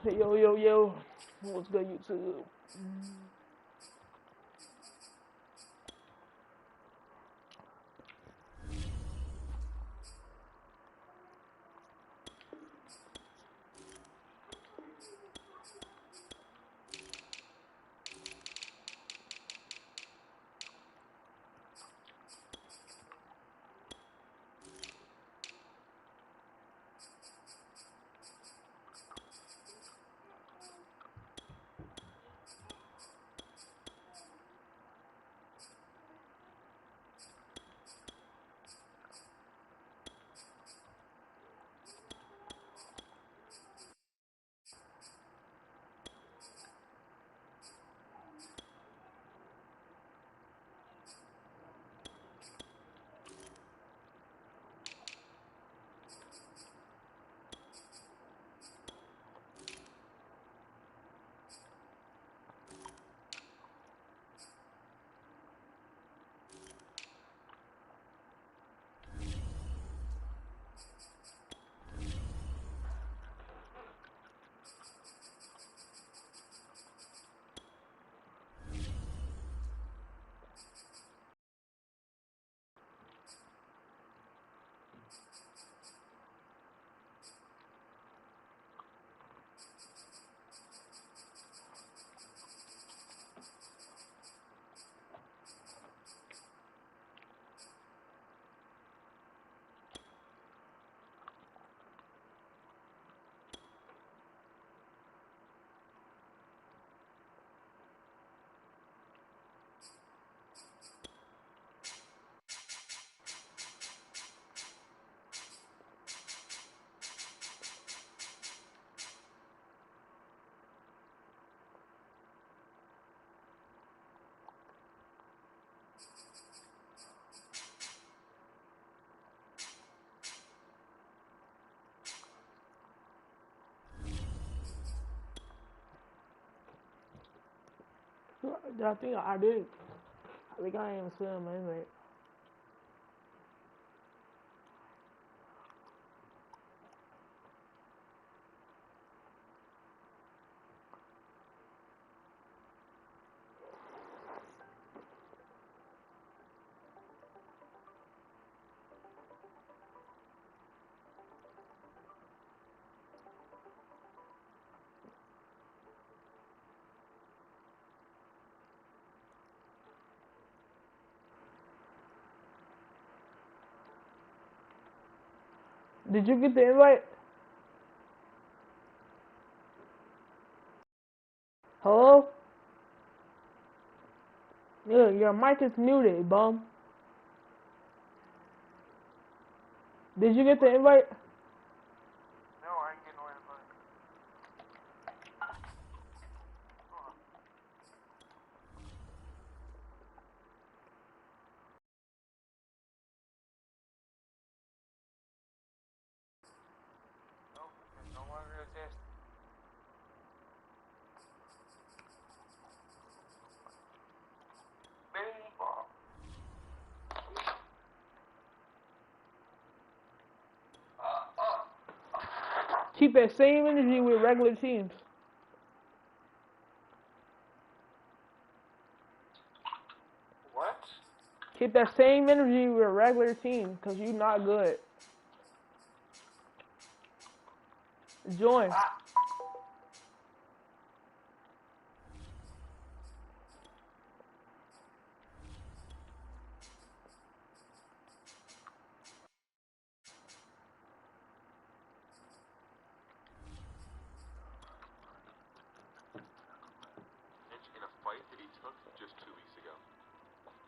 Yo, yo, yo. What's good, YouTube? I think I did. I think I am still my mate. Did you get the invite? Hello? Yeah, your mic is muted, bum. Did you get the invite? No, I ain't getting no invite. Nope, there's no longer exist. Baseball. Keep that same energy with regular teams. What? Keep that same energy with regular teams, cause you not good. Join. In a fight that he took just 2 weeks ago.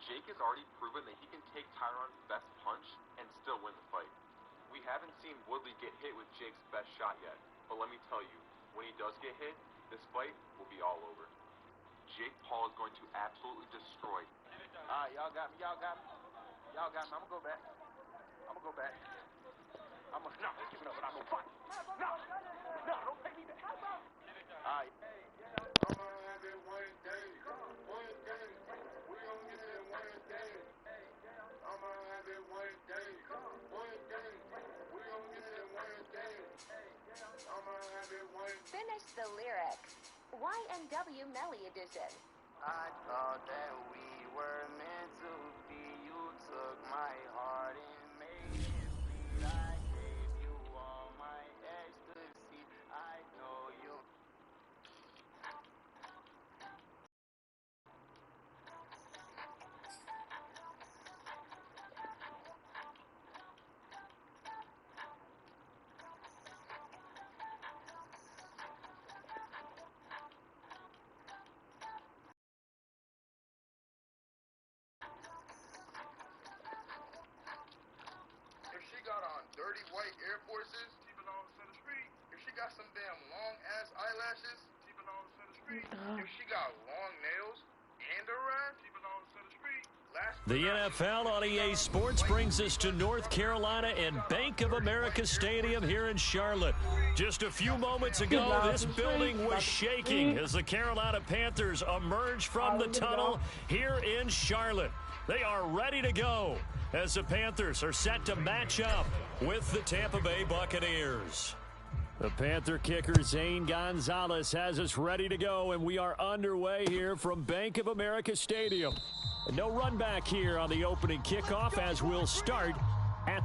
Jake has already proven that he can take Tyron's best punch and still win the fight. We haven't seen Woodley get hit with Jake's best shot yet, but let me tell you, when he does get hit, this fight will be all over. Jake Paul is going to absolutely destroy. Alright, y'all got me. Y'all got me. Y'all got me. I'm gonna go back. I'm gonna go back. I'm gonna not give it up, but I'm gonna fight. No, no, don't take me back. Alright. I'ma have it one day. One day. We gon' get it one day. I'ma have it one day. One day. We gon' get it one day. I'ma have it one day. Finish the YNW Melly Edition. I thought that we were meant to be. You took my heart and made it bleed. I gave you all my ecstasy. I know you. If she got on dirty white Air Forces, she belongs to the street. If she got some damn long ass eyelashes, she belongs to the street. If she got long nails and a rat, she belongs to the street. The NFL on EA Sports brings us to North Carolina and Bank of America Stadium here in Charlotte. Just a few moments ago, this building was shaking as the Carolina Panthers emerged from the tunnel here in Charlotte. They are ready to go as the Panthers are set to match up with the Tampa Bay Buccaneers. The Panther kicker Zane Gonzalez has us ready to go, and we are underway here from Bank of America Stadium. And no run back here on the opening kickoff as we'll start at...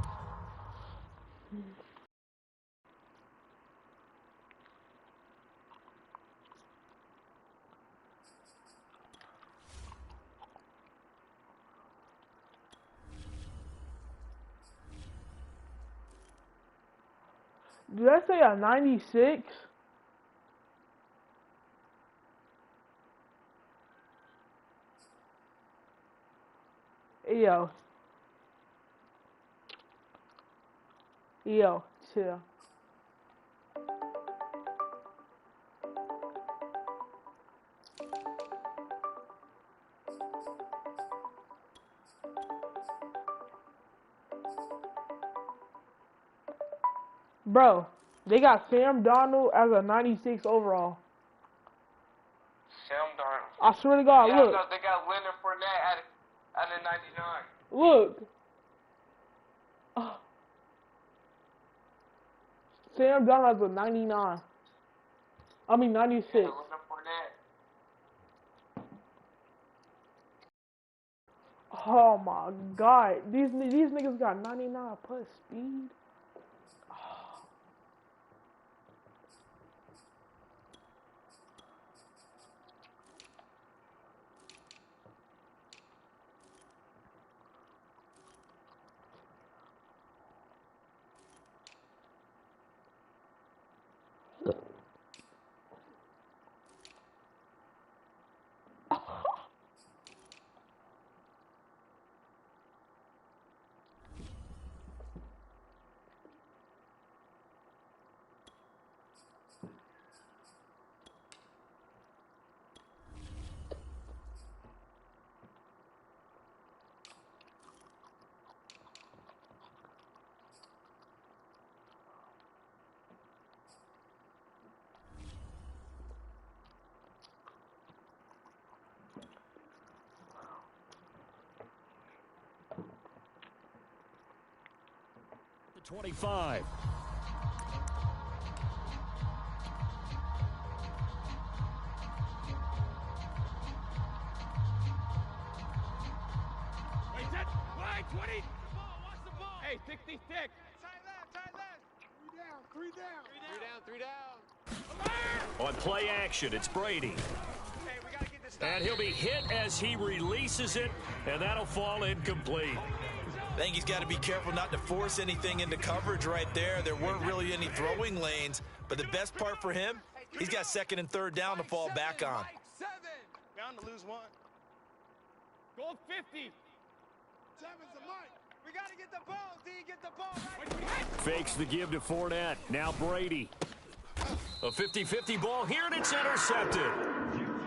Did I say a 96? Yo. Yo, chill. Bro, they got Sam Darnold as a 96 overall. Sam Darnold. I swear to God, Yeah, look. no, they got Leonard Fournette at a 99. Look. Sam Darnold has a 99. I mean 96. Yeah, Leonard Fournette. Oh my God. These niggas got 99 plus speed. The 25. Wait, 20. Watch the ball. Hey, 66. Tight left. Three down. On play action, it's Brady. Hey, we gotta get this done. And he'll be hit as he releases it, and that'll fall incomplete. I think he's got to be careful not to force anything into coverage right there. There weren't really any throwing lanes, but the best part for him, he's got second and third down to fall back on. Bound to lose one. Goal 50. Seven's the mic. We got to get the ball, D. Get the ball right. Fakes the give to Fournette. Now Brady. A 50-50 ball here, and it's intercepted.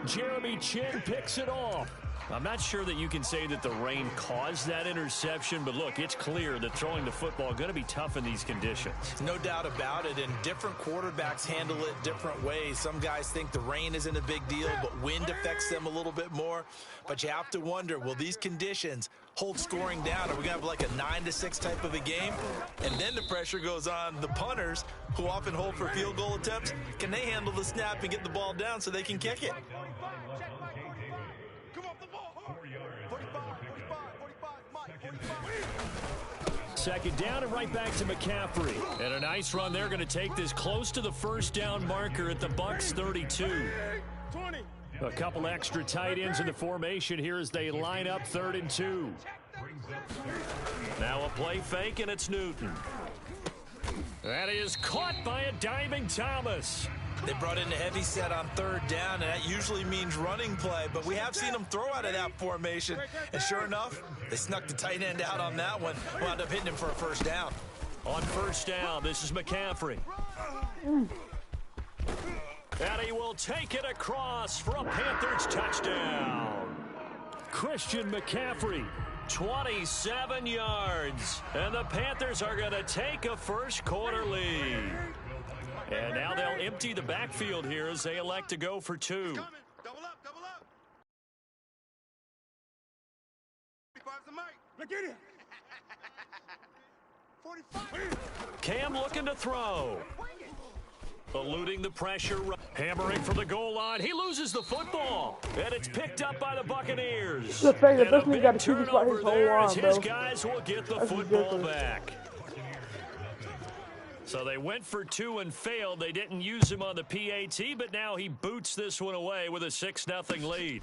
Jeremy Chin picks it off. I'm not sure that you can say that the rain caused that interception, but look, it's clear that throwing the football is going to be tough in these conditions. No doubt about it, and different quarterbacks handle it different ways. Some guys think the rain isn't a big deal, but wind affects them a little bit more. But you have to wonder, will these conditions hold scoring down? Are we going to have like a 9-6 type of a game? And then the pressure goes on the punters, who often hold for field goal attempts. Can they handle the snap and get the ball down so they can kick it? Second down and right back to McCaffrey. And a nice run there, going to take this close to the first down marker at the Bucs 32. A couple extra tight ends in the formation here as they line up 3rd and 2. Now a play fake, and it's Newton. That is caught by a diving Thomas. They brought in a heavy set on 3rd down, and that usually means running play, but we have seen them throw out of that formation. And sure enough, they snuck the tight end out on that one, wound up hitting him for a first down. On first down, this is McCaffrey. And he will take it across for a Panthers touchdown. Christian McCaffrey, 27 yards. And the Panthers are going to take a first quarter lead. And now they'll empty the backfield here as they elect to go for 2. Double up, double up. 45's the mic. Look at it. 45. Cam looking to throw. Eluding the pressure. Hammering for the goal line. He loses the football. And it's picked up by the Buccaneers. The fact that this And a nigga got big to keep his spot his turnover whole there as line, his bro. guys will get the That's football ridiculous. back. So they went for 2 and failed. They didn't use him on the PAT, but now he boots this one away with a 6-0 lead.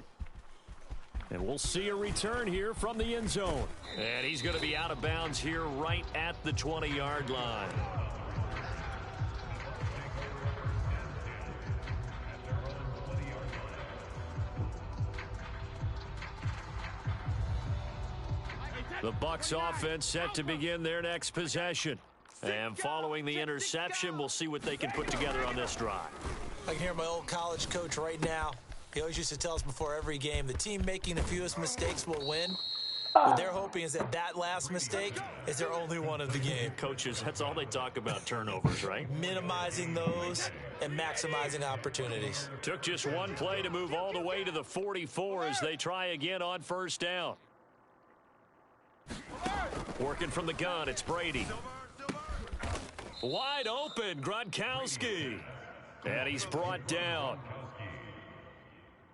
And we'll see a return here from the end zone. And he's going to be out of bounds here right at the 20-yard line. The Bucs offense set to begin their next possession. And following the interception, we'll see what they can put together on this drive. I can hear my old college coach right now. He always used to tell us before every game, the team making the fewest mistakes will win. What they're hoping is that that last mistake is their only one of the game. Coaches, that's all they talk about, turnovers, right? Minimizing those and maximizing opportunities. Took just one play to move all the way to the 44 as they try again on first down. Working from the gun, it's Brady. Wide open, Gronkowski. And he's brought down.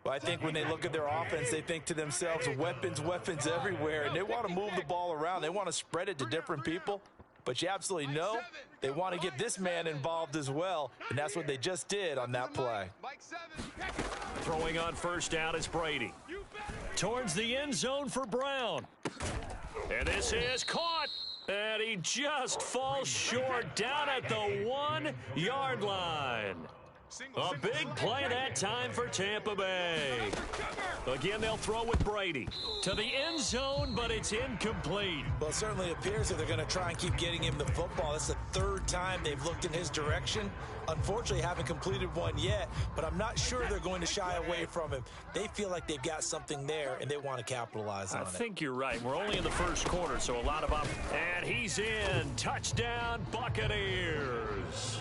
Well, I think when they look at their offense, they think to themselves, weapons, weapons everywhere, and they want to move the ball around. They want to spread it to different people, but you absolutely know they want to get this man involved as well, and that's what they just did on that play. Throwing on first down is Brady. Towards the end zone for Brown. And this is caught. And he just falls short down at the 1-yard line. A big play that time for Tampa Bay. Again, they'll throw with Brady to the end zone, but it's incomplete. Well, it certainly appears that they're going to try and keep getting him the football. That's the 3rd time they've looked in his direction. Unfortunately, haven't completed one yet, but I'm not sure they're going to shy away from him. They feel like they've got something there, and they want to capitalize on it. I think you're right. We're only in the first quarter, so a lot of up. And he's in. Touchdown, Buccaneers.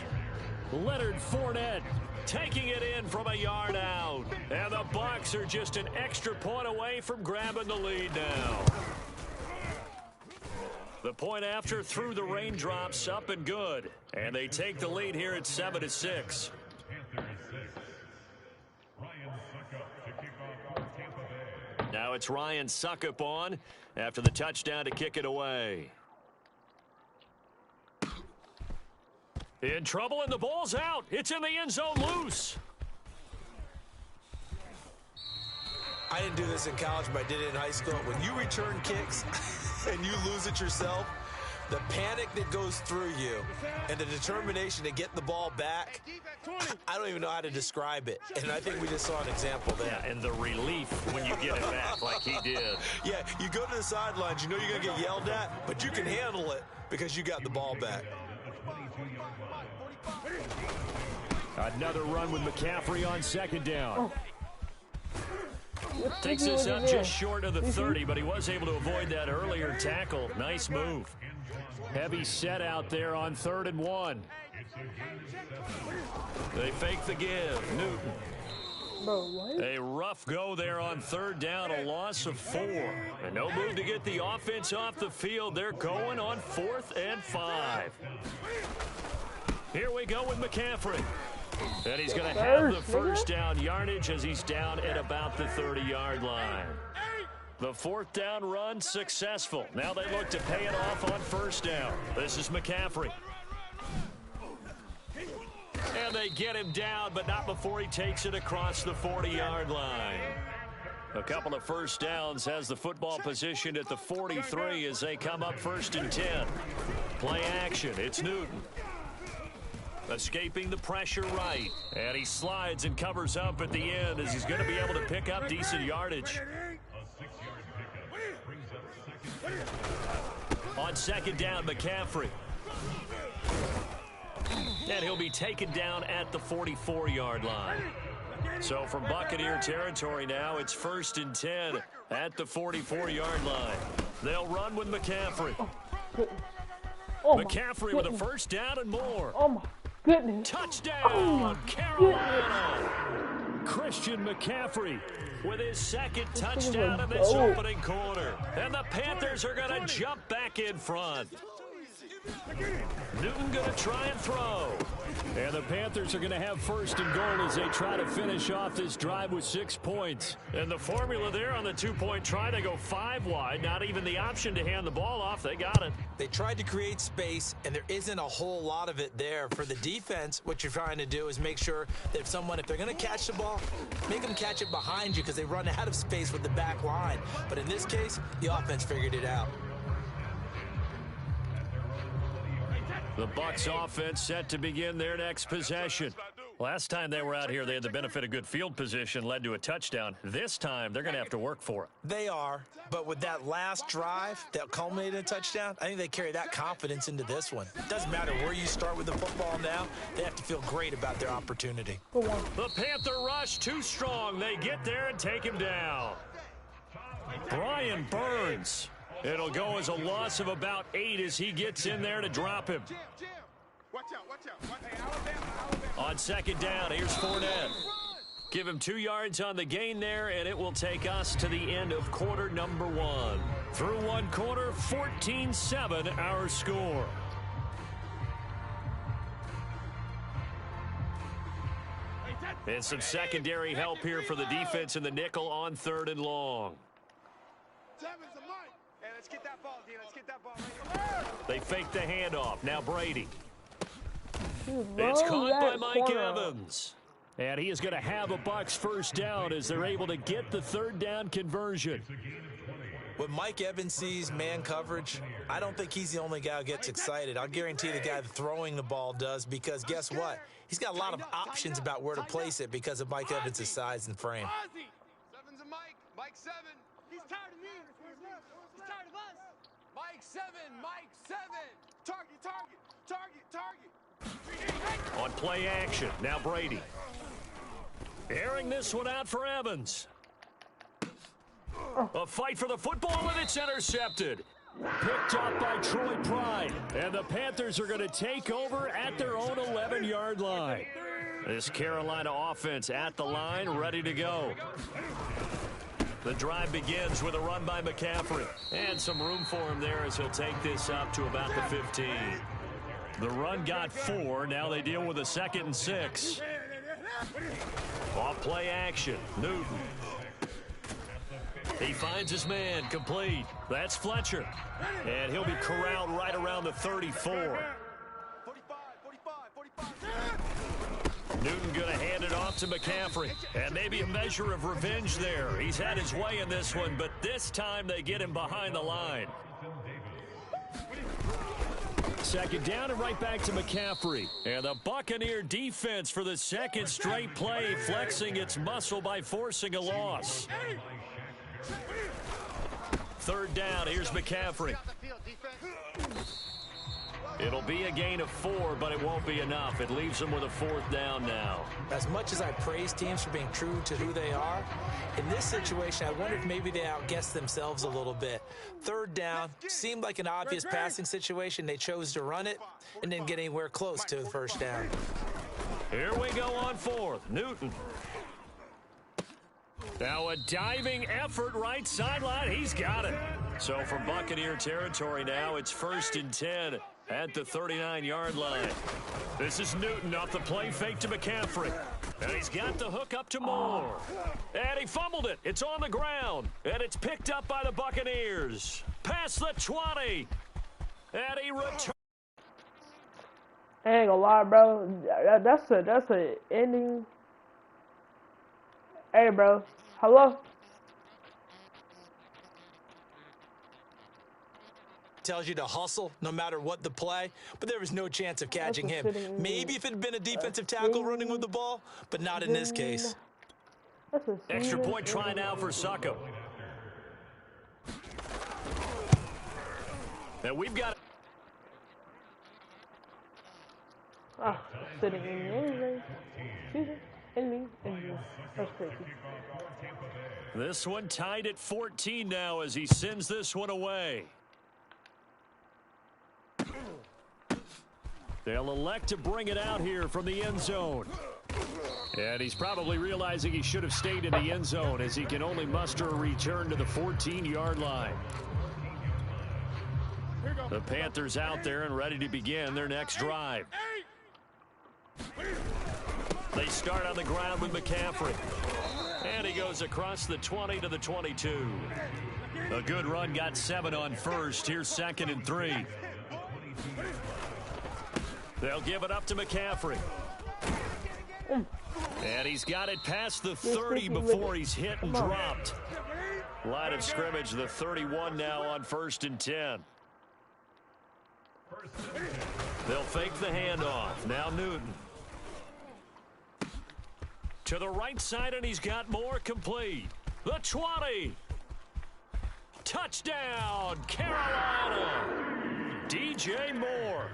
Leonard Fournette taking it in from a yard out. And the Bucs are just an extra point away from grabbing the lead now. The point after through the raindrops, up and good. And they take the lead here at 7-6. Now it's Ryan Suckup on after the touchdown to kick it away. In trouble, and the ball's out. It's in the end zone, loose. I didn't do this in college, but I did it in high school. When you return kicks and you lose it yourself, the panic that goes through you and the determination to get the ball back, I don't even know how to describe it. And I think we just saw an example there. Yeah, and the relief when you get it back like he did. Yeah, you go to the sidelines, you know you're going to get yelled at, but you can handle it because you got the ball back. Another run with McCaffrey on second down. Takes this up just short of the 30, but he was able to avoid that earlier tackle. Nice move. Heavy set out there on 3rd and 1. They fake the give. Newton. Bro, what? A rough go there on 3rd down, a loss of 4. And no move to get the offense off the field. They're going on 4th and 5. Here we go with McCaffrey. And he's going to have the first down yardage as he's down at about the 30-yard line. The 4th down run successful. Now they look to pay it off on 1st down. This is McCaffrey. And they get him down, but not before he takes it across the 40-yard line. A couple of 1st downs has the football position at the 43 as they come up 1st and 10. Play action. It's Newton. Escaping the pressure right. And he slides and covers up at the end as he's going to be able to pick up decent yardage. On 2nd down, McCaffrey. And he'll be taken down at the 44-yard line. So from Buccaneer territory now, it's 1st and 10 at the 44-yard line. They'll run with McCaffrey. McCaffrey with a 1st down and more. Oh, my goodness. Touchdown, Carolina. Christian McCaffrey with his 2nd touchdown in this opening quarter. And the Panthers are going to jump back in front. Newton going to try and throw. And the Panthers are going to have 1st and goal as they try to finish off this drive with 6 points. And the formula there on the 2-point try, they go 5 wide. Not even the option to hand the ball off. They got it. They tried to create space, and there isn't a whole lot of it there. For the defense, what you're trying to do is make sure that if they're going to catch the ball, make them catch it behind you because they run out of space with the back line. But in this case, the offense figured it out. The Bucs offense set to begin their next possession. Last time they were out here, they had the benefit of good field position, led to a touchdown. This time, they're going to have to work for it. They are, but with that last drive that culminated in a touchdown, I think they carry that confidence into this one. It doesn't matter where you start with the football now. They have to feel great about their opportunity. The Panther rush too strong. They get there and take him down. Brian Burns. It'll go as a loss of about 8 as he gets in there to drop him. On 2nd down, here's Fournette. Give him 2 yards on the gain there, and it will take us to the end of quarter number 1. Through 1 quarter, 14-7 our score. And some secondary help here for the defense in the nickel on 3rd and long. They fake the handoff. Now Brady. It's caught by Mike Evans. And he is going to have a Bucs 1st down as they're able to get the 3rd down conversion. When Mike Evans sees man coverage, I don't think he's the only guy who gets excited. I'll guarantee the guy throwing the ball does, because guess what? He's got a lot of options about where to place it because of Mike Evans' size and frame. Seven's a Mike. Mike 7. He's tired of me. He's tired of us. Mike 7. Mike 7. Target, target, target, target. On play action, now Brady. Airing this one out for Evans. A fight for the football, and it's intercepted. Picked up by Troy Pride. And the Panthers are going to take over at their own 11-yard line. This Carolina offense at the line, ready to go. The drive begins with a run by McCaffrey. And some room for him there as he'll take this up to about the 15. The run got 4. Now they deal with a 2nd and 6. Off play action. Newton. He finds his man, complete. That's Fletcher. And he'll be corralled right around the 34. Newton going to hand it off to McCaffrey. And maybe a measure of revenge there. He's had his way in this one, but this time they get him behind the line. 2nd down and right back to McCaffrey. And the Buccaneer defense for the 2nd straight play, flexing its muscle by forcing a loss. 3rd down, here's McCaffrey. It'll be a gain of 4, but it won't be enough. It leaves them with a 4th down now. As much as I praise teams for being true to who they are, in this situation, I wonder if maybe they outguessed themselves a little bit. 3rd down seemed like an obvious passing situation. They chose to run it and didn't get anywhere close to the 1st down. Here we go on 4th. Newton. Now a diving effort right sideline. He's got it. So for Buccaneer territory now, it's 1st and 10 at the 39-yard line. This is Newton off the play fake to McCaffrey. And he's got the hook up to Moore. And he fumbled it. It's on the ground. And it's picked up by the Buccaneers. Past the 20. And he returns. I ain't gonna lie, bro. That's a ending. Hey, bro. Hello? Tells you to hustle no matter what the play, but there was no chance of catching him. Maybe if it had been a defensive tackle running with the ball, but not in this case. Extra point try now for Suckup. And we've got sitting in the That's crazy. This one tied at 14 now as he sends this one away. They'll elect to bring it out here from the end zone. And he's probably realizing he should have stayed in the end zone as he can only muster a return to the 14-yard line. The Panthers out there and ready to begin their next drive. They start on the ground with McCaffrey. And he goes across the 20 to the 22. A good run got 7 on 1st. Here's 2nd and 3. They'll give it up to McCaffrey. And he's got it past the 30 before he's hit and dropped. Line of scrimmage, the 31 now on 1st and 10. They'll fake the handoff. Now Newton. To the right side, and he's got more complete. The 20. Touchdown, Carolina. DJ Moore.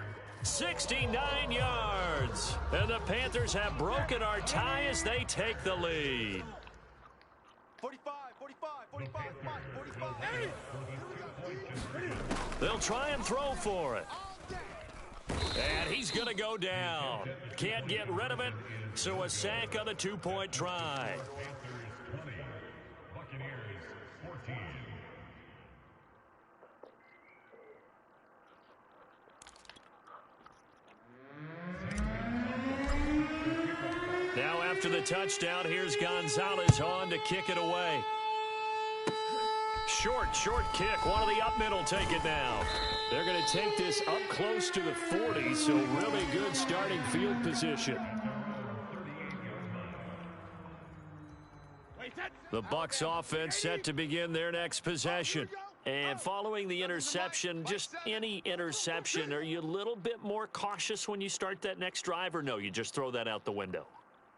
69 yards. And the Panthers have broken our tie as they take the lead. 45, 45, 45, 45. They'll try and throw for it. And he's going to go down. Can't get rid of it, so a sack on the 2-point try. Now after the touchdown, here's Gonzalez on to kick it away. Short kick. One of the up middle take it now. They're going to take this up close to the 40, so really good starting field position. The Bucs offense set to begin their next possession. And following the interception, just any interception, are you a little bit more cautious when you start that next drive, or no, you just throw that out the window?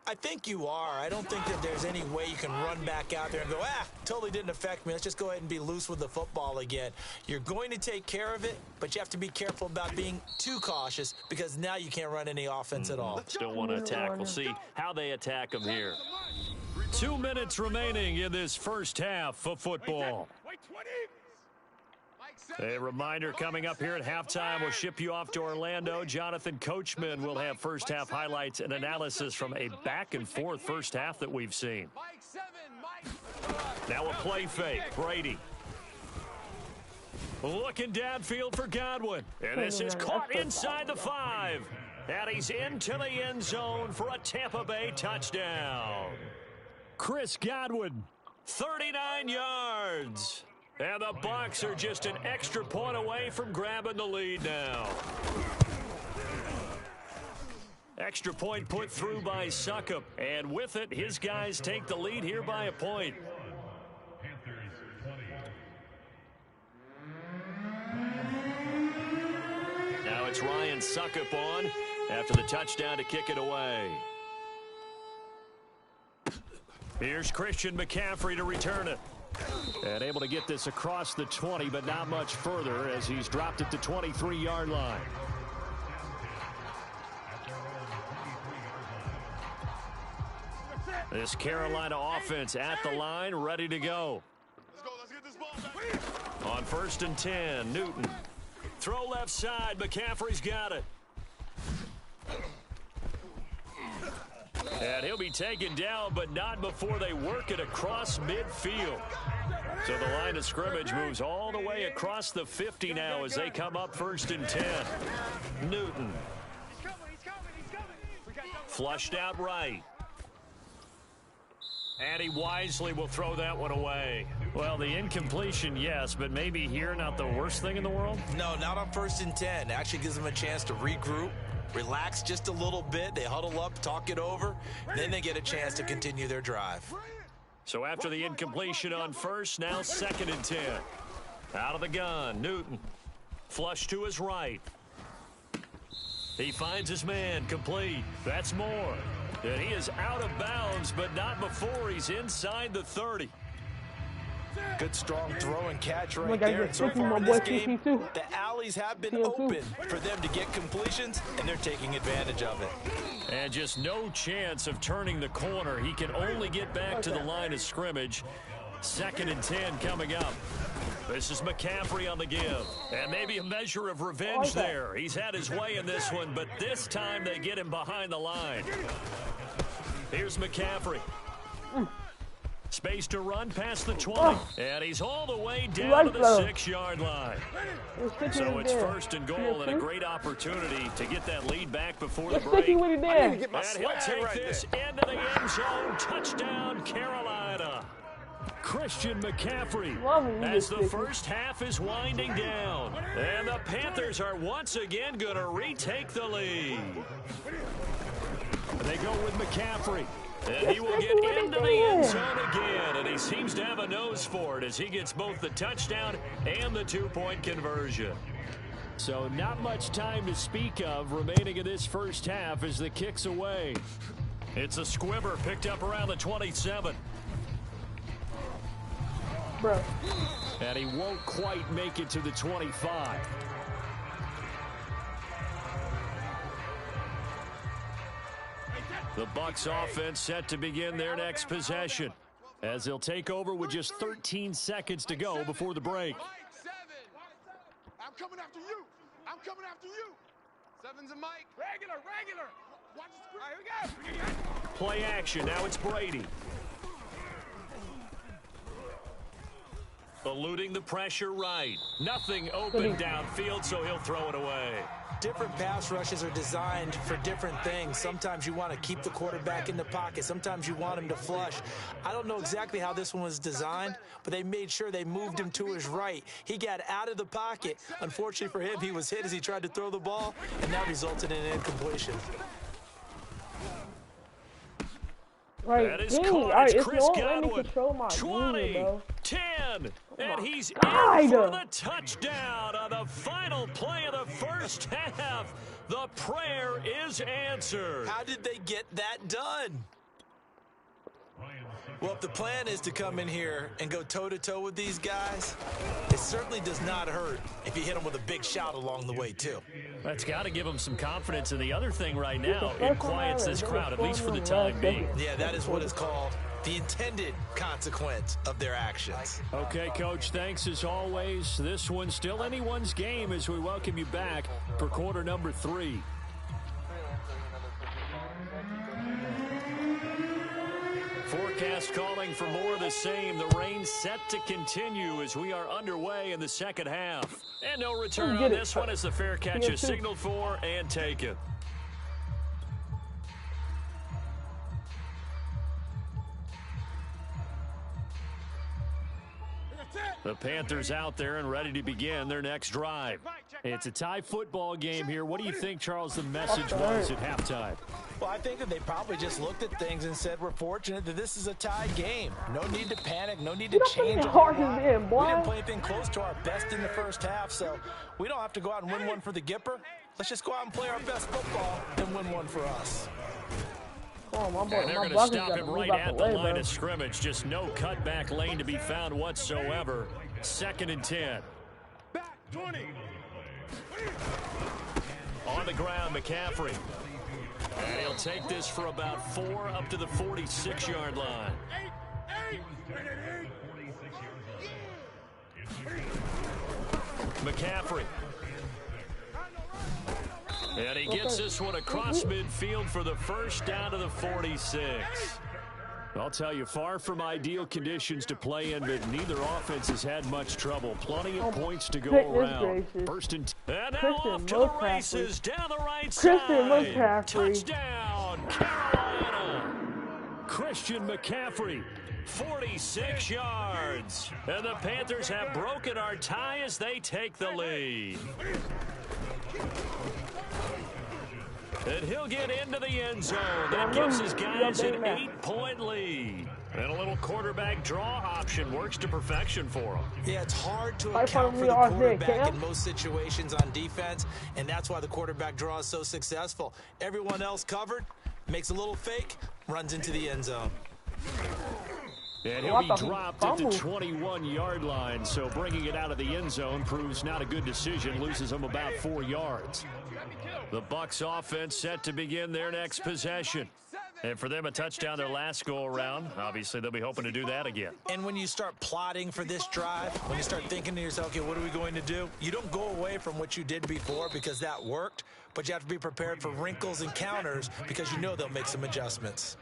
I think you are. I don't think that there's any way you can run back out there and go, totally didn't affect me. Let's just go ahead and be loose with the football again. You're going to take care of it, but you have to be careful about being too cautious because now you can't run any offense at all. Still want to attack. We'll see how they attack them here. 2 minutes remaining in this first half of football. A reminder coming up here at halftime. We'll ship you off to Orlando. Jonathan Coachman will have first half highlights and analysis from a back and forth first half that we've seen. Now a play fake. Brady. Looking downfield for Godwin. And this is caught inside the 5. And he's into the end zone for a Tampa Bay touchdown. Chris Godwin, 39 yards. And the Bucs are just an extra point away from grabbing the lead now. Extra point put through by Suckup. And with it, his guys take the lead here by a point. Now it's Ryan Suckup on after the touchdown to kick it away. Here's Christian McCaffrey to return it. And able to get this across the 20, but not much further as he's dropped it to 23-yard line. This Carolina offense at the line, ready to go. Let's get this ball back. On 1st and 10, Newton. Throw left side. McCaffrey's got it. And he'll be taken down, but not before they work it across midfield. So the line of scrimmage moves all the way across the 50 now as they come up 1st and 10. Newton. Flushed out right. And he wisely will throw that one away. Well, the incompletion, yes, but maybe here not the worst thing in the world? No, not on 1st and 10. Actually gives them a chance to regroup, relax just a little bit. They huddle up, talk it over, then they get a chance to continue their drive. So after the incompletion on 1st, now 2nd and 10. Out of the gun, Newton. Flush to his right. He finds his man, complete. That's more. And he is out of bounds, but not before he's inside the 30. Good strong throw and catch right Look, I there. get So 50, far my in boy, this game, TC2. the alleys have been TC2. open for them to get completions, and they're taking advantage of it. And just no chance of turning the corner. He can only get back to the line of scrimmage. 2nd and 10 coming up. This is McCaffrey on the give. And maybe a measure of revenge there. He's had his way in this one, but this time they get him behind the line. Here's McCaffrey. Space to run past the 20. And he's all the way down to the 6-yard line. So it's 1st and goal and a great opportunity to get that lead back before the break. And he'll take this into the end zone. Touchdown, Carolina. Christian McCaffrey as the first half is winding down. And the Panthers are once again going to retake the lead. They go with McCaffrey. And he will get into the end zone again. And he seems to have a nose for it as he gets both the touchdown and the 2-point conversion. So not much time to speak of remaining in this first half as the kick's away. It's a squibber picked up around the 27. Bro. And he won't quite make it to the 25. The Bucs offense set to begin their next possession as they'll take over with just 13 seconds to go before the break. I'm coming after you. I'm coming after you. 7's a Mike. Regular. Watch the screen. All right, here we go. Play action. Now it's Brady. Eluding the pressure right. Nothing open downfield, so he'll throw it away. Different pass rushes are designed for different things. Sometimes you want to keep the quarterback in the pocket. Sometimes you want him to flush. I don't know exactly how this one was designed, but they made sure they moved him to his right. He got out of the pocket. Unfortunately for him, he was hit as he tried to throw the ball, and that resulted in an incompletion. Right, that is dude, caught. right, It's Chris let me Godwin. control my 20, bro. 10, and he's God. in for the touchdown on the final play of the first half. The prayer is answered. How did they get that done? Well, if the plan is to come in here and go toe-to-toe with these guys, it certainly does not hurt if you hit them with a big shout along the way, too. That's got to give them some confidence. And the other thing right now, it quiets this crowd, at least for the time being. Yeah, that is what is called the intended consequence of their actions. Okay, Coach, thanks as always. This one's still anyone's game as we welcome you back for quarter number 3. Forecast calling for more of the same. The rain set to continue as we are underway in the second half. And no return on this one as the fair catch is signaled for and taken. The Panthers out there and ready to begin their next drive. It's a tie football game here. What do you think, Charles, the message was at halftime? Well, I think that they probably just looked at things and said, we're fortunate that this is a tied game. No need to panic. No need to change. We didn't play anything close to our best in the first half, so we don't have to go out and win one for the Gipper. Let's just go out and play our best football and win one for us. And they're going to stop him right at the line of scrimmage. Just no cutback lane to be found whatsoever. 2nd and 10. Back 20. On the ground, McCaffrey. And he'll take this for about 4 up to the 46-yard line. McCaffrey. And he gets this one across midfield for the first down to the 46. I'll tell you, far from ideal conditions to play in, but neither offense has had much trouble. Plenty of points to go around. First and now off to the races down the right side. Touchdown, Carolina. Christian McCaffrey, 46 yards. And the Panthers have broken our tie as they take the lead. And he'll get into the end zone. That gives his guys an 8-point lead. And a little quarterback draw option works to perfection for him. Yeah, it's hard to account for the quarterback in most situations on defense, and that's why the quarterback draw is so successful. Everyone else covered, makes a little fake, runs into the end zone. And he'll be dropped at the 21-yard line, so bringing it out of the end zone proves not a good decision, loses him about 4 yards. The Bucs offense set to begin their next possession. And for them, a touchdown their last go-around. Obviously, they'll be hoping to do that again. And when you start plotting for this drive, when you start thinking to yourself, okay, what are we going to do? You don't go away from what you did before because that worked, but you have to be prepared for wrinkles and counters because you know they'll make some adjustments.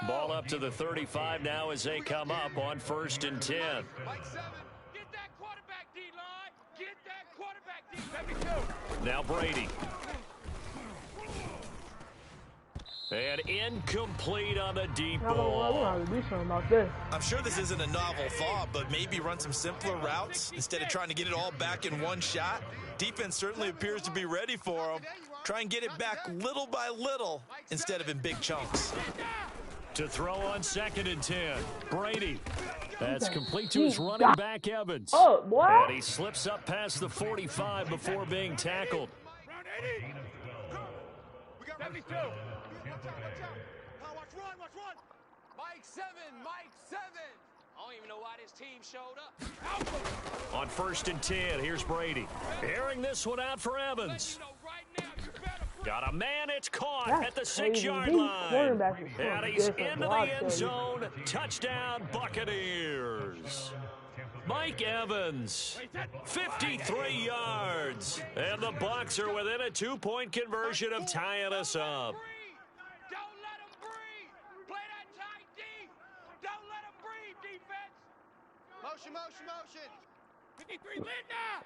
Ball up to the 35 now as they come up on 1st and 10. Get that quarterback, D-line. Get that quarterback, D-line. Now Brady. And incomplete on the deep ball. I'm sure this isn't a novel thought, but maybe run some simpler routes instead of trying to get it all back in one shot. Defense certainly appears to be ready for them. Try and get it back little by little instead of in big chunks. To throw on 2nd and 10. Brady. That's complete to his running back, Evans. Oh, what? And he slips up past the 45 before being tackled. We got 72. Watch run. Mike 7. I don't even know why this team showed up. On 1st and 10, here's Brady. Airing this one out for Evans. Got a man, it's caught at the 6-yard line. And he's into the end zone. Touchdown, Buccaneers. Mike Evans, 53 yards. And the Bucs are within a 2-point conversion of tying us up. Don't let him breathe. Play that tight D. Don't let him breathe, defense. Motion. 53 lit now.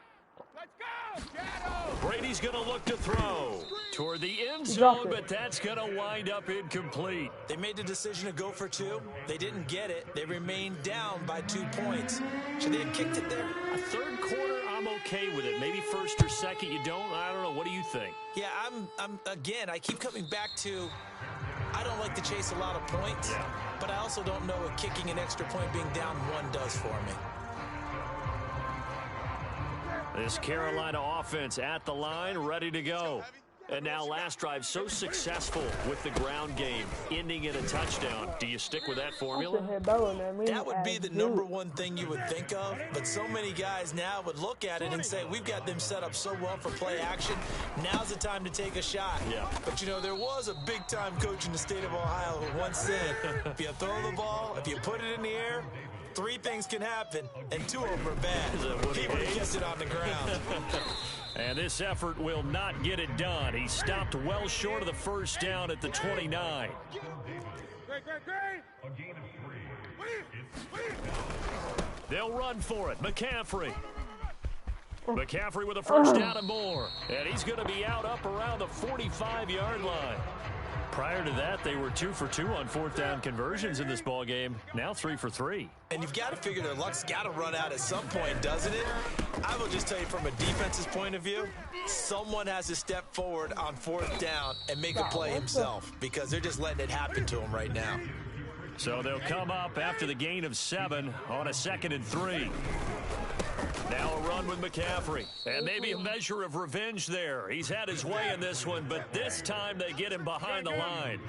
Let's go, Shadow. Brady's going to look to throw toward the end zone, but that's going to wind up incomplete. They made the decision to go for 2. They didn't get it. They remained down by 2 points. Should they have kicked it there? A third quarter, I'm okay with it. Maybe first or second, you don't. I don't know. What do you think? Yeah, again, I keep coming back to I don't like to chase a lot of points, but I also don't know what kicking an extra point being down 1 does for me. This Carolina offense at the line, ready to go. And now last drive so successful with the ground game, ending in a touchdown. Do you stick with that formula? That would be the number one thing you would think of, but so many guys now would look at it and say, we've got them set up so well for play action. Now's the time to take a shot. Yeah. But, you know, there was a big-time coach in the state of Ohio who once said, if you throw the ball, if you put it in the air, 3 things can happen, and 2 of them are bad. People kiss it on the ground. And this effort will not get it done. He stopped well short of the first down at the 29. They'll run for it. McCaffrey with a first down and more. And he's going to be out up around the 45-yard line. Prior to that, they were 2 for 2 on 4th down conversions in this ball game. Now 3 for 3. And you've got to figure their luck's got to run out at some point, doesn't it? I will just tell you from a defense's point of view, someone has to step forward on 4th down and make a play himself because they're just letting it happen to him right now. So they'll come up after the gain of 7 on a 2nd and 3. Now a run with McCaffrey. And maybe a measure of revenge there. He's had his way in this one, but this time they get him behind the line.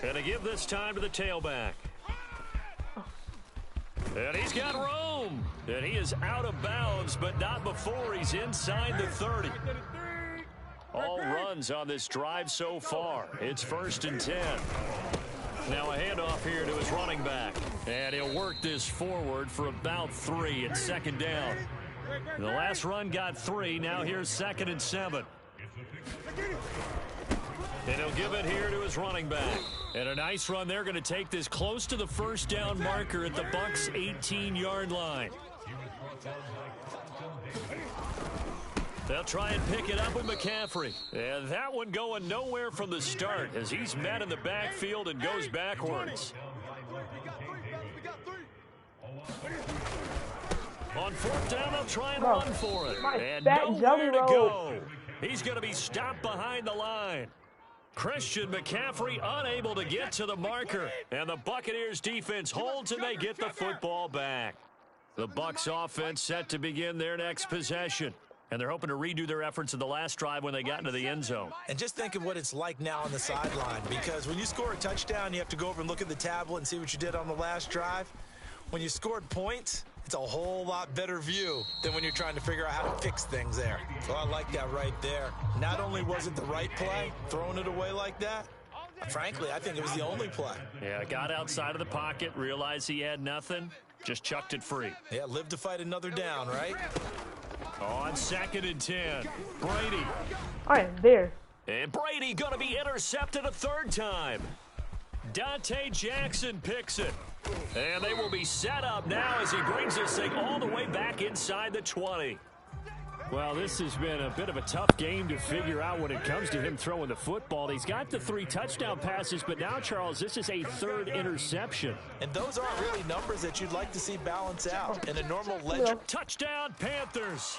And to give this time to the tailback. And he's got room. And he is out of bounds, but not before he's inside the 30. All runs on this drive so far. It's 1st and 10. Now a handoff here to his running back. And he'll work this forward for about 3 at 2nd down. The last run got 3. Now here's 2nd and 7. And he'll give it here to his running back. And a nice run. They're going to take this close to the 1st down marker at the Bucs' 18-yard line. They'll try and pick it up with McCaffrey. And that one going nowhere from the start as he's met in the backfield and goes backwards. On 4th down, they'll try and run for it. And nowhere to go. He's going to be stopped behind the line. Christian McCaffrey unable to get to the marker. And the Buccaneers defense holds and they get the football back. The Bucs offense set to begin their next possession. And they're hoping to redo their efforts in the last drive when they got into the end zone. And just think of what it's like now on the sideline, because when you score a touchdown, you have to go over and look at the tablet and see what you did on the last drive. When you scored points, it's a whole lot better view than when you're trying to figure out how to fix things there. So I like that right there. Not only was it the right play, throwing it away like that, frankly, I think it was the only play. Yeah, got outside of the pocket, realized he had nothing, just chucked it free. Yeah, live to fight another down, right? On 2nd and 10, Brady. I am there. And Brady going to be intercepted a 3rd time. Dante Jackson picks it. And they will be set up now as he brings this thing all the way back inside the 20. Well, this has been a bit of a tough game to figure out when it comes to him throwing the football. He's got the 3 touchdown passes, but now, Charles, this is a 3rd interception. And those aren't really numbers that you'd like to see balance out in a normal ledger. Touchdown, Panthers.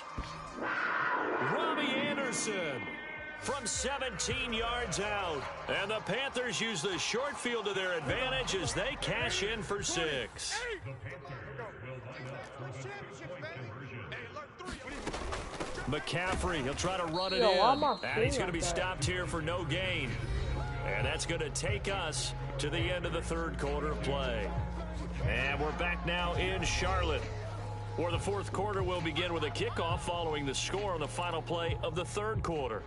Robbie Anderson from 17 yards out. And the Panthers use the short field to their advantage as they cash in for 6. McCaffrey, he'll try to run it in. And he's going to be stopped here for no gain. And that's going to take us to the end of the 3rd quarter of play. And we're back now in Charlotte, where the 4th quarter will begin with a kickoff following the score on the final play of the 3rd quarter.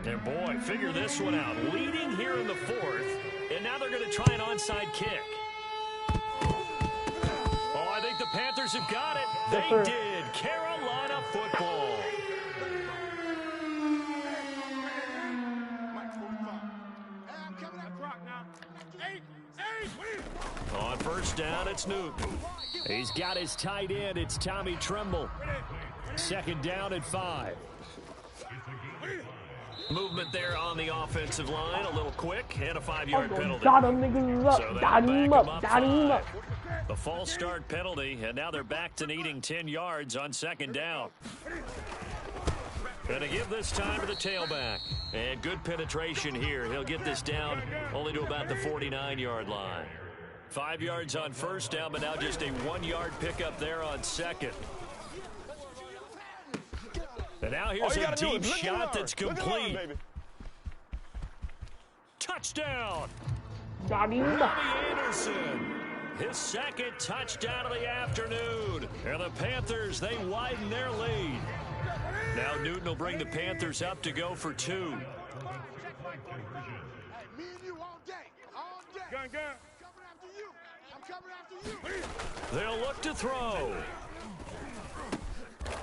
And boy, figure this one out. Leading here in the 4th, and now they're going to try an onside kick. Oh, I think the Panthers have got it. They did. Carolina football. On 1st down, it's Newton. He's got his tight end. It's Tommy Tremble. 2nd down at 5. Movement there on the offensive line. A little quick and a 5-yard penalty. Got him, niggas up. So Got him up. Got him up. The false start penalty, and now they're back to needing 10 yards on 2nd down. Going to give this time to the tailback. And good penetration here. He'll get this down only to about the 49-yard line. 5 yards on 1st down, but now just a 1-yard pickup there on 2nd. And now here's a deep shot that's complete. Touchdown! Robbie Anderson. His 2nd touchdown of the afternoon. And the Panthers, they widen their lead. Now Newton will bring the Panthers up to go for 2. They'll look to throw.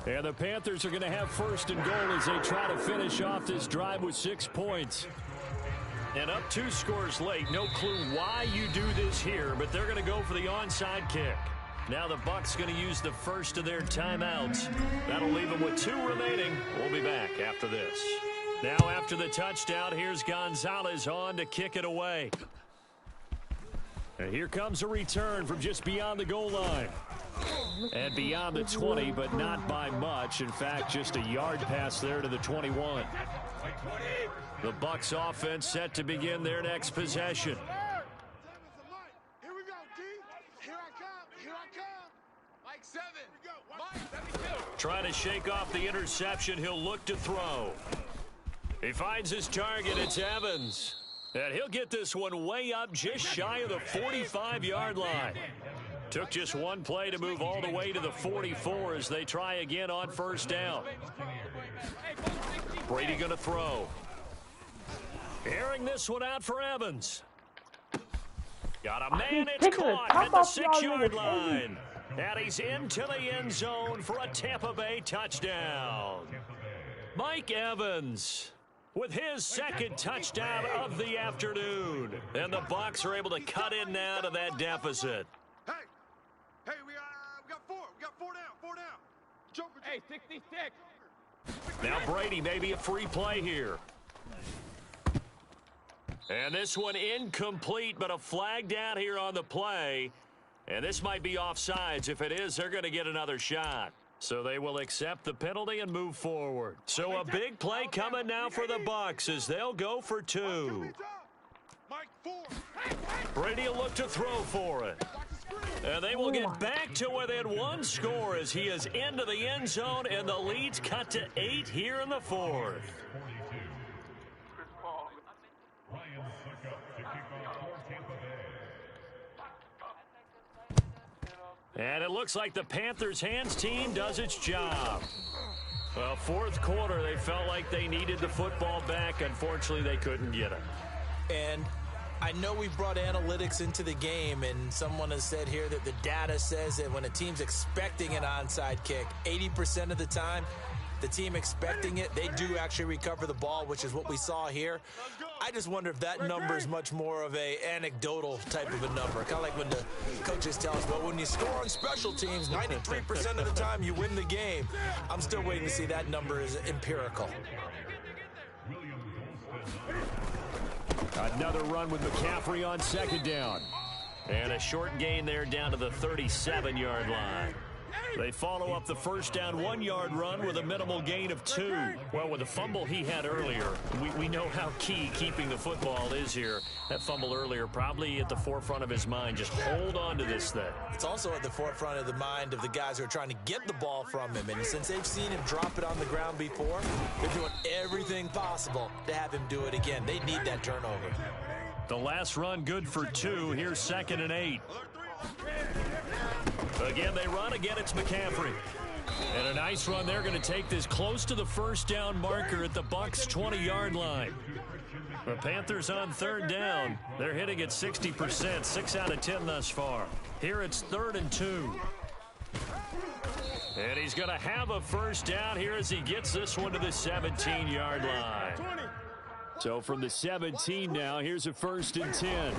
And the Panthers are going to have 1st and goal as they try to finish off this drive with 6 points. And up 2 scores late. No clue why you do this here, but they're going to go for the onside kick. Now the Bucs going to use the first of their timeouts. That'll leave them with 2 remaining. We'll be back after this. Now after the touchdown, here's Gonzalez on to kick it away. And here comes a return from just beyond the goal line. And beyond the 20, but not by much. In fact, just a yard pass there to the 21. The Bucs offense set to begin their next possession. Here we go, D. Here I come. Here I come. Mike 7. Mike 72. Trying to shake off the interception. He'll look to throw. He finds his target. It's Evans. And he'll get this one way up just shy of the 45-yard line. Took just one play to move all the way to the 44 as they try again on first down. Brady going to throw. Airing this one out for Evans. Got a man, it's caught at the 6-yard line. And he's into the end zone for a Tampa Bay touchdown. Mike Evans with his second touchdown of the afternoon. And the Bucs are able to cut in now to that deficit. Hey, we got four. We got four down. Hey, 66. Now Brady, maybe a free play here. And this one incomplete, but a flag down here on the play. And this might be offsides. If it is, they're going to get another shot. So they will accept the penalty and move forward. So a big play coming now for the Bucs as they'll go for 2. Brady will look to throw for it. And they will get back to within 1 score as he is into the end zone, and the lead's cut to 8 here in the 4th. And it looks like the Panthers' hands team does its job. Well, 4th quarter, they felt like they needed the football back. Unfortunately, they couldn't get it. And I know we brought analytics into the game, and someone has said here that the data says that when a team's expecting an onside kick, 80% of the time, the team expecting it, they do actually recover the ball, which is what we saw here. I just wonder if that number is much more of a anecdotal type of a number. Kind of like when the coaches tell us, well, when you score on special teams, 93% of the time you win the game. I'm still waiting to see that number is empirical. Another run with McCaffrey on 2nd down. And a short gain there down to the 37-yard line. They follow up the first down 1-yard run with a minimal gain of 2. Well, with the fumble he had earlier, we know how key keeping the football is here. That fumble earlier probably at the forefront of his mind. Just hold on to this thing. It's also at the forefront of the mind of the guys who are trying to get the ball from him. And since they've seen him drop it on the ground before, they're doing everything possible to have him do it again. They need that turnover. The last run good for 2. Here's 2nd and 8. Again, they run. Again, it's McCaffrey. And a nice run. They're going to take this close to the first down marker at the Bucs' 20-yard line. The Panthers on 3rd down. They're hitting at 60%, 6 out of 10 thus far. Here it's 3rd and 2. And he's going to have a first down here as he gets this one to the 17-yard line. So from the 17 now, here's a 1st and 10.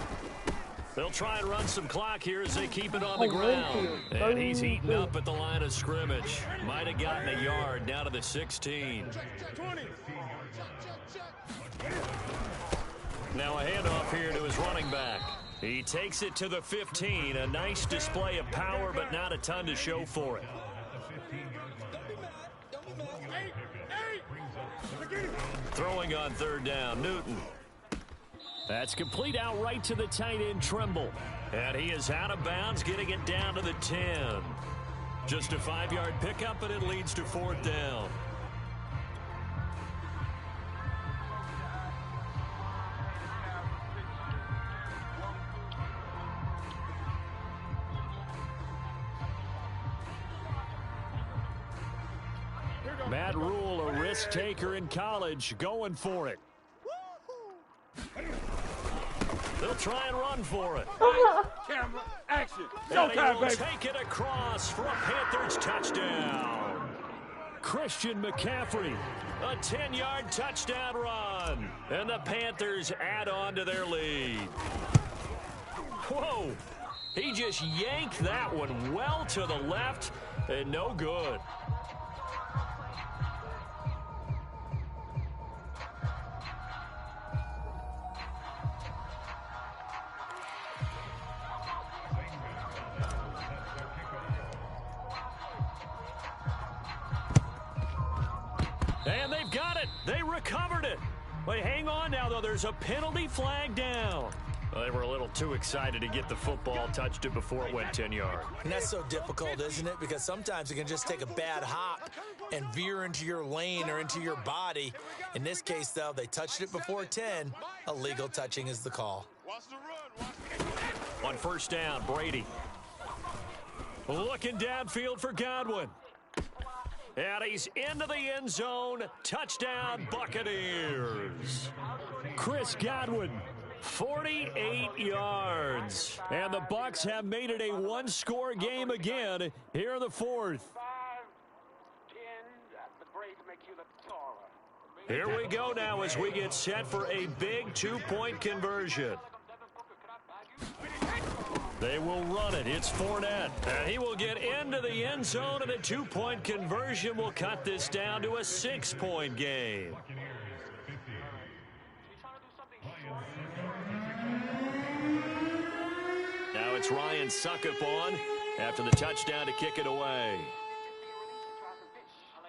They'll try and run some clock here as they keep it on the ground. And he's eaten up at the line of scrimmage. Might have gotten a yard down to the 16. Now a handoff here to his running back. He takes it to the 15. A nice display of power, but not a ton to show for it. Throwing on 3rd down, Newton. That's complete out right to the tight end, Trimble. And he is out of bounds, getting it down to the 10. Just a 5-yard pickup, and it leads to 4th down. Matt Rule, a risk taker in college, going for it. They'll try and run for it. Camera, action. And he will take it across for a Panthers touchdown. Christian McCaffrey, a 10-yard touchdown run. And the Panthers add on to their lead. Whoa. He just yanked that one well to the left and no good. And they've got it. They recovered it. But hang on now, though. There's a penalty flag down. Well, they were a little too excited to get the football, touched it before it went 10 yards. And that's so difficult, isn't it? Because sometimes it can just take a bad hop and veer into your lane or into your body. In this case, though, they touched it before 10. Illegal touching is the call. On first down, Brady. Looking downfield for Godwin. And he's into the end zone. Touchdown, Buccaneers. Chris Godwin, 48 yards. And the Bucs have made it a one-score game again here in the fourth. 5-10, the Braves make you the taller. Here we go now as we get set for a big two-point conversion. They will run it. It's Fournette. And he will get into the end zone, and a two-point conversion will cut this down to a 6-point game. Now it's Ryan Suckup on after the touchdown to kick it away.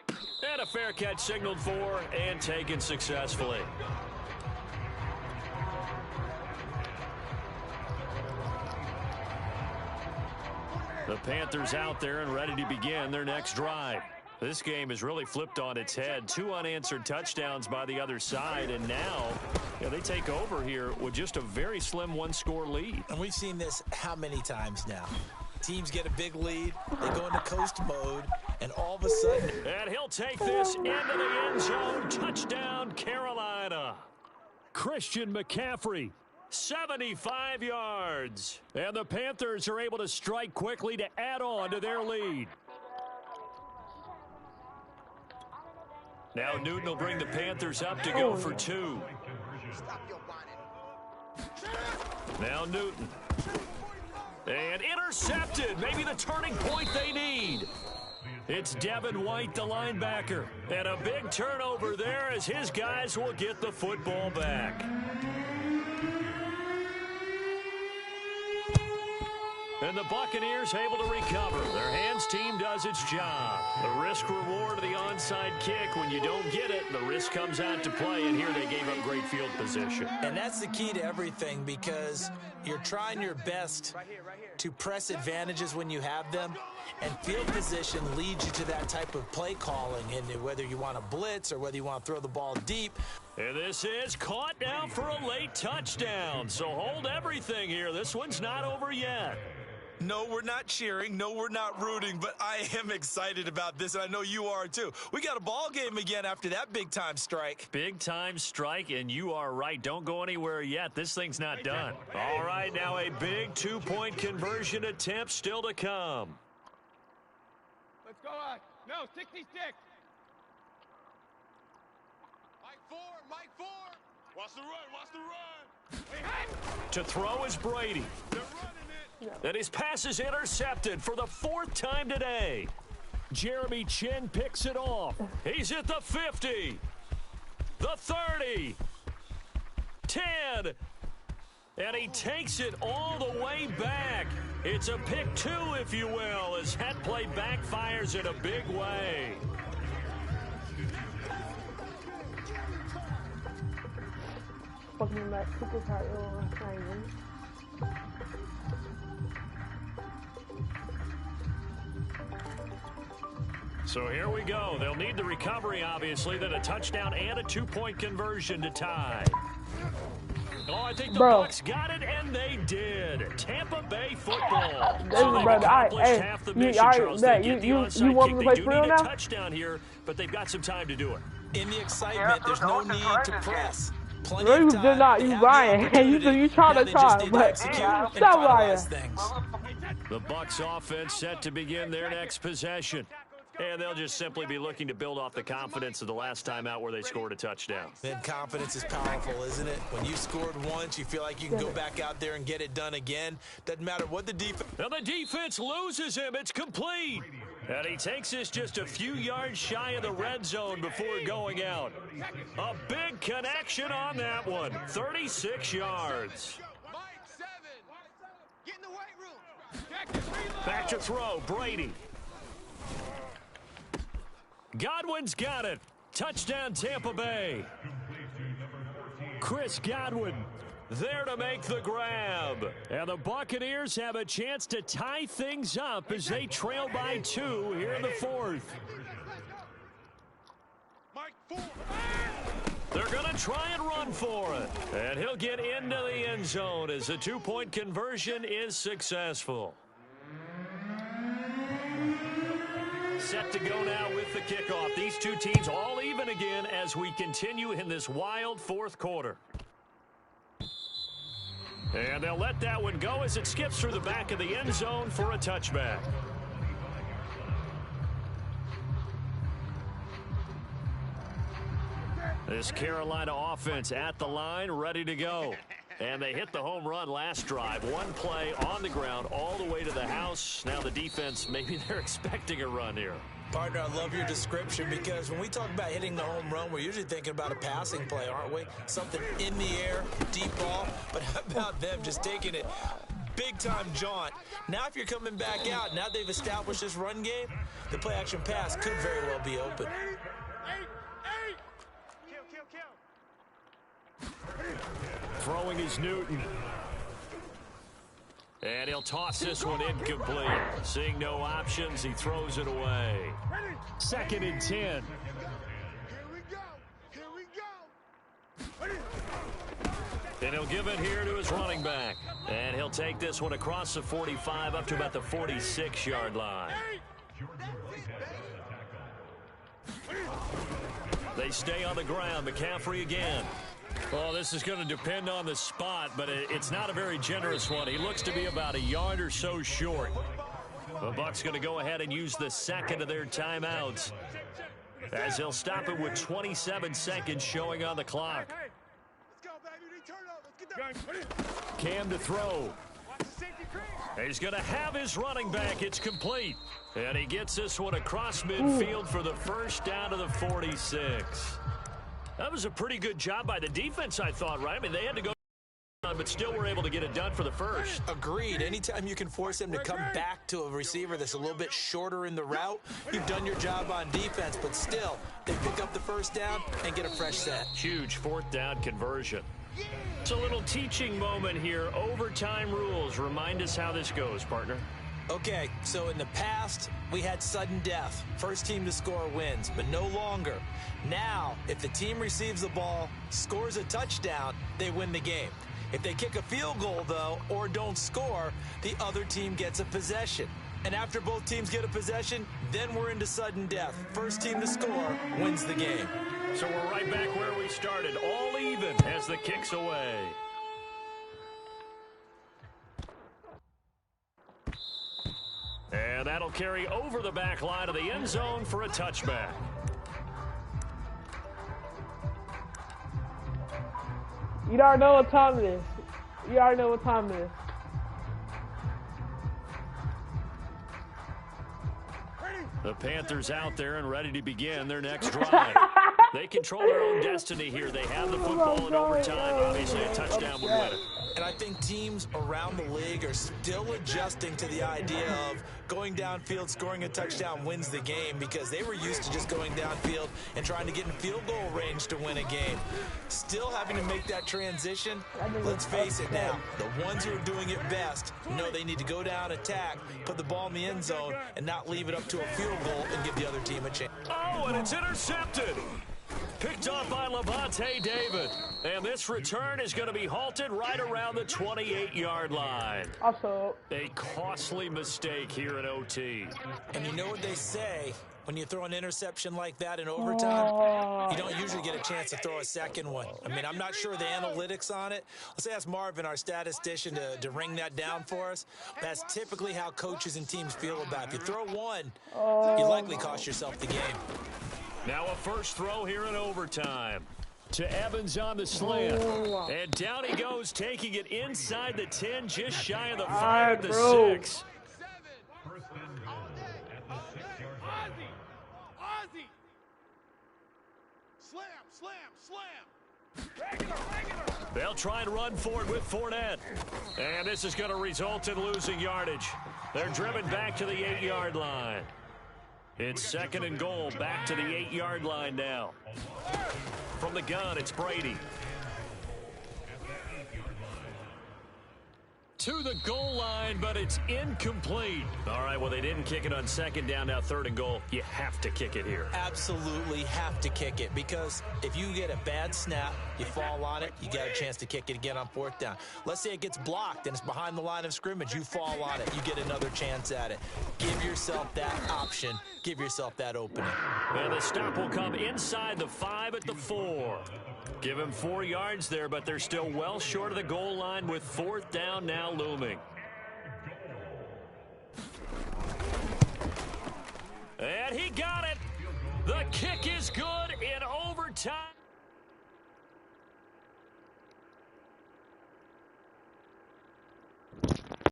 And a fair catch signaled for and taken successfully. The Panthers out there and ready to begin their next drive. This game has really flipped on its head. 2 unanswered touchdowns by the other side, and now they take over here with just a very slim one-score lead. And we've seen this how many times now? Teams get a big lead, they go into coast mode, and all of a sudden... And he'll take this into the end zone. Touchdown, Carolina. Christian McCaffrey, 75 yards. And the Panthers are able to strike quickly to add on to their lead. Now Newton will bring the Panthers up to go for 2. Now Newton. And intercepted. Maybe the turning point they need. It's Devin White, the linebacker. And a big turnover there as his guys will get the football back. And the Buccaneers able to recover. Their hands team does its job. The risk reward of the onside kick. When you don't get it, the risk comes out to play. And here they gave up great field position. And that's the key to everything, because you're trying your best to press advantages when you have them. And field position leads you to that type of play calling. And whether you want to blitz or whether you want to throw the ball deep. And this is caught now for a late touchdown. So hold everything here. This one's not over yet. No, we're not cheering. No, we're not rooting. But I am excited about this, and I know you are too. We got a ball game again after that big-time strike. Big-time strike, and you are right. Don't go anywhere yet. This thing's not done. All right, now a big two-point conversion attempt still to come. Let's go on. No, 66. Mike 4. Watch the run. To throw is Brady. They're running it. And his pass is intercepted for the 4th time today. Jeremy Chin picks it off. He's at the 50, the 30, 10, and he takes it all the way back. It's a pick 2, if you will, as that play backfires in a big way. Fucking like super tight hanging. So here we go. They'll need the recovery, obviously, then a touchdown and a two-point conversion to tie. Oh, I think the Bucs got it, and they did. Tampa Bay football. So they've accomplished half the mission, Charles. They get the onside kick. They do need a touchdown here, but they've got some time to do it. In the excitement, there's no need to press. Plenty of time. Did not. You lying. You trying to try, but stop lying. The Bucs offense set to begin their next possession. And they'll just simply be looking to build off the confidence of the last time out where they scored a touchdown. Then confidence is powerful, isn't it? When you scored once, you feel like you can go back out there and get it done again. Doesn't matter what the defense... And the defense loses him. It's complete. And he takes this just a few yards shy of the red zone before going out. A big connection on that one. 36 yards. Back to throw. Brady. Godwin's got it. Touchdown, Tampa Bay. Chris Godwin there to make the grab. And the Buccaneers have a chance to tie things up as they trail by 2 here in the 4th. They're going to try and run for it. And he'll get into the end zone as the two-point conversion is successful. Set to go now with the kickoff. These two teams all even again as we continue in this wild fourth quarter. And they'll let that one go as it skips through the back of the end zone for a touchback. This Carolina offense at the line, ready to go. And they hit the home run last drive. One play on the ground all the way to the house. Now the defense, maybe they're expecting a run here. Partner, I love your description because when we talk about hitting the home run, we're usually thinking about a passing play, aren't we? Something in the air, deep ball. But how about them just taking it big-time jaunt? Now if you're coming back out, now they've established this run game, the play-action pass could very well be open. Throwing is Newton. And he'll toss this one incomplete. Seeing no options, he throws it away. 2nd and 10. Here we go. Here we go. And he'll give it here to his running back. And he'll take this one across the 45 up to about the 46-yard line. They stay on the ground. McCaffrey again. Well, this is going to depend on the spot, but it's not a very generous one. He looks to be about a yard or so short. The Bucs going to go ahead and use the second of their timeouts as they'll stop it with 27 seconds showing on the clock. Cam to throw. He's going to have his running back. It's complete. And he gets this one across midfield for the first down to the 46. That was a pretty good job by the defense, I thought, right? I mean, they had to go, but still were able to get it done for the first. Agreed. Anytime you can force him to come back to a receiver that's a little bit shorter in the route, you've done your job on defense, but still, they pick up the first down and get a fresh set. Huge 4th down conversion. It's a little teaching moment here. Overtime rules. Remind us how this goes, partner. Okay, so in the past, we had sudden death. First team to score wins, but no longer. Now, if the team receives the ball, scores a touchdown, they win the game. If they kick a field goal, though, or don't score, the other team gets a possession. And after both teams get a possession, then we're into sudden death. First team to score wins the game. So we're right back where we started, all even as the kick's away. And that'll carry over the back line of the end zone for a touchback. You already know what time it is. You already know what time it is. The Panthers out there and ready to begin their next drive. They control their own destiny here. They have the football in overtime. Obviously, a touchdown would win it. And I think teams around the league are still adjusting to the idea of going downfield, scoring a touchdown wins the game, because they were used to just going downfield and trying to get in field goal range to win a game. Still having to make that transition. Let's face it now, the ones who are doing it best know they need to go down, attack, put the ball in the end zone, and not leave it up to a field goal and give the other team a chance. Oh, and it's intercepted. Picked off by Levante David. And this return is going to be halted right around the 28-yard line. Also, a costly mistake here in OT. And you know what they say, when you throw an interception like that in overtime, you don't usually get a chance to throw a second one. I mean, I'm not sure the analytics on it. Let's ask Marvin, our statistician, to ring that down for us. That's typically how coaches and teams feel about it. If you throw one, you likely cost yourself the game. Now a first throw here in overtime. To Evans on the slant. And down he goes, taking it inside the 10, just shy of the 5 at the 6. Ozzy! Slam! Regular! They'll try and run for it with Fournette. And this is going to result in losing yardage. They're driven back to the 8-yard line. It's 2nd and goal, back to the 8-yard line now. From the gun, it's Brady. to the goal line, but it's incomplete. All right, well, they didn't kick it on second down, now third and goal. You have to kick it here. Absolutely have to kick it, because if you get a bad snap, you fall on it, you got a chance to kick it again on fourth down. Let's say it gets blocked and it's behind the line of scrimmage. You fall on it, you get another chance at it. Give yourself that option. Give yourself that opening. And the stop will come inside the 5 at the 4. Give him 4 yards there, but they're still well short of the goal line with fourth down now looming. And he got it. The kick is good.